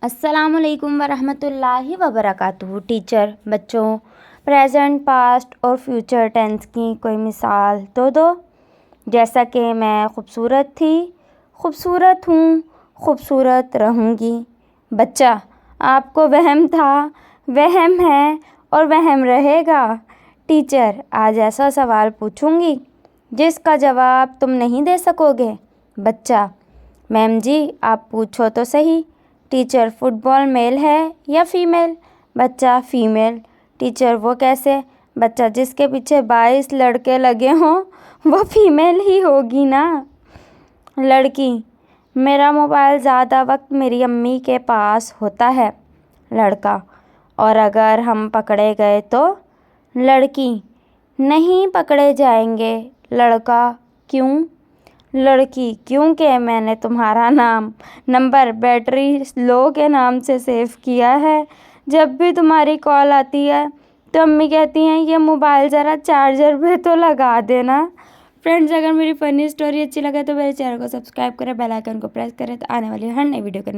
السلام علیکم ورحمۃ اللہ وبرکاتہ۔ ٹیچر بچوں پریزنٹ، پاسٹ اور فیوچر ٹینس کی کوئی مثال تو دو۔ جیسا کہ میں خوبصورت تھی، خوبصورت ہوں، خوبصورت رہوں گی۔ بچہ، آپ کو وہم تھا، وہم ہے اور وہم رہے گا۔ ٹیچر، آج ایسا سوال پوچھوں گی جس کا جواب تم نہیں دے سکو گے۔ بچہ، میم جی آپ پوچھو تو صحیح۔ ٹیچر، فٹ بال میل ہے یا فیمیل؟ بچہ، فیمیل۔ ٹیچر، وہ کیسے؟ بچہ، جس کے پیچھے 22 لڑکے لگے ہوں وہ فیمیل ہی ہوگی نا۔ لڑکی، میرا موبائل زیادہ وقت میری امی کے پاس ہوتا ہے۔ لڑکا، اور اگر ہم پکڑے گئے تو؟ لڑکی، نہیں پکڑے جائیں گے۔ لڑکا، کیوں؟ لڑکی، کیونکہ میں نے تمہارا نمبر بیٹری لو کے نام سے سیو کیا ہے۔ جب بھی تمہاری کال آتی ہے تو امی کہتی ہیں یہ موبائل ذرا چارجر پہ تو لگا دینا۔ فرینڈز، اگر میری فنی اسٹوری اچھی لگے تو میرے چینل کو سبسکرائب کریں، بیل آئیکن کو پریس کریں تو آنے والی ہر نئی ویڈیو کا